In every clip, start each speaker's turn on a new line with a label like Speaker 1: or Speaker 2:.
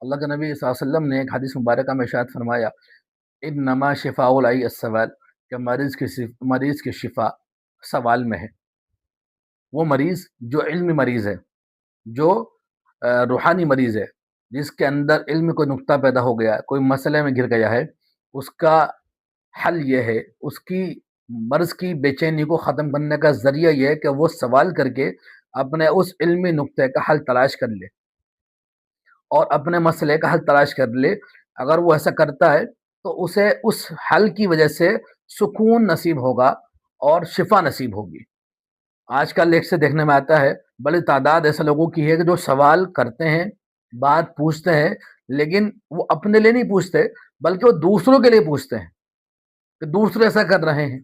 Speaker 1: اللہ کے نبی صلی اللہ علیہ وسلم نے ایک حدیث مبارکہ میں ارشاد فرمایا، انما شفاء العی السوال، کہ مریض کی شفا سوال میں ہے۔ وہ مریض جو علمی مریض ہے، جو روحانی مریض ہے، جس کے اندر علم کوئی نقطہ پیدا ہو گیا، کوئی مسئلے میں گر گیا ہے، اس کا حل یہ ہے، اس کی مرض کی بے چینی کو ختم کرنے کا ذریعہ یہ ہے کہ وہ سوال کر کے اپنے اس علمی نقطے کا حل تلاش کر لے اور اپنے مسئلے کا حل تلاش کر لے۔ اگر وہ ایسا کرتا ہے تو اسے اس حل کی وجہ سے سکون نصیب ہوگا اور شفا نصیب ہوگی۔ آج کل ایک سے دیکھنے میں آتا ہے، بڑی تعداد ایسے لوگوں کی ہے کہ جو سوال کرتے ہیں، بات پوچھتے ہیں، لیکن وہ اپنے لیے نہیں پوچھتے بلکہ وہ دوسروں کے لیے پوچھتے ہیں کہ دوسرے ایسا کر رہے ہیں۔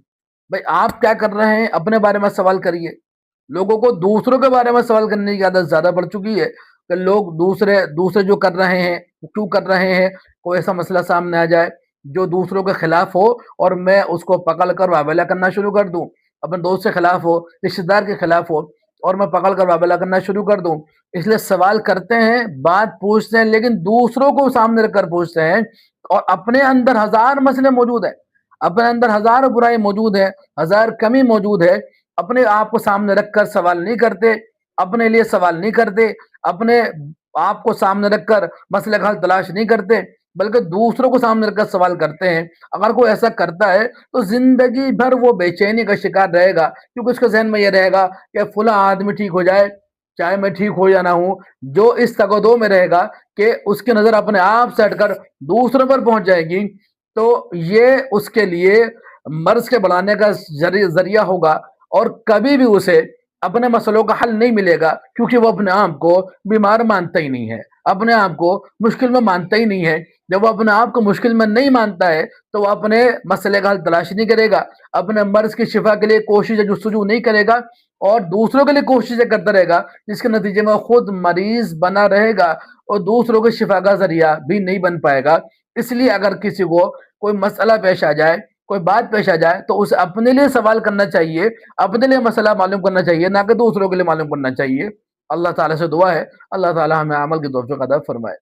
Speaker 1: بھائی آپ کیا کر رہے ہیں اپنے بارے میں سوال کریے۔ لوگوں کو دوسروں کے بارے میں سوال کرنے کی عادت زیادہ بڑھ چکی ہے کہ لوگ دوسرے جو کر رہے ہیں کیوں کر رہے ہیں، کوئی ایسا مسئلہ سامنے آ جائے جو دوسروں کے خلاف ہو اور میں اس کو پکڑ کر واویلا کرنا شروع کر دوں، اپنے دوست کے خلاف ہو، رشتے دار کے خلاف ہو، اور میں پکڑ کر واویلا کرنا شروع کر دوں۔ اس لیے سوال کرتے ہیں، بات پوچھتے ہیں، لیکن دوسروں کو سامنے رکھ کر پوچھتے ہیں، اور اپنے اندر ہزار مسئلے موجود ہیں، اپنے اندر ہزار برائی موجود ہے، ہزار کمی موجود ہے، اپنے آپ کو سامنے رکھ کر سوال نہیں کرتے، اپنے لیے سوال نہیں کرتے، اپنے آپ کو سامنے رکھ کر مسئلے کا حل تلاش نہیں کرتے، بلکہ دوسروں کو سامنے رکھ کر سوال کرتے ہیں۔ اگر کوئی ایسا کرتا ہے تو زندگی بھر وہ بے چینی کا شکار رہے گا، کیونکہ اس کے ذہن میں یہ رہے گا کہ فلاں آدمی ٹھیک ہو جائے، چاہے میں ٹھیک ہو یا نہ ہوں۔ جو اس تگ و دو میں رہے گا کہ اس کی نظر اپنے آپ سے ہٹ کر دوسروں پر پہنچ جائے گی، تو یہ اس کے لیے مرض کے بڑھانے کا ذریعہ ہوگا، اور کبھی بھی اسے اپنے مسئلوں کا حل نہیں ملے گا، کیونکہ وہ اپنے آپ کو بیمار مانتا ہی نہیں ہے، اپنے آپ کو مشکل میں مانتا ہی نہیں ہے۔ جب وہ اپنے آپ کو مشکل میں نہیں مانتا ہے تو وہ اپنے مسئلے کا حل تلاش نہیں کرے گا، اپنے مرض کی شفا کے لیے کوشش جستجو نہیں کرے گا، اور دوسروں کے لیے کوششیں کرتا رہے گا، جس کے نتیجے میں خود مریض بنا رہے گا اور دوسروں کے شفا کا ذریعہ بھی نہیں بن پائے گا۔ اس لیے اگر کسی کو کوئی مسئلہ پیش آ جائے، کوئی بات پیش آ جائے، تو اسے اپنے لیے سوال کرنا چاہیے، اپنے لیے مسئلہ معلوم کرنا چاہیے، نہ کہ دوسروں کے لیے معلوم کرنا چاہیے۔ اللہ تعالیٰ سے دعا ہے اللہ تعالیٰ ہمیں عمل کی توفیق عطا فرمائے۔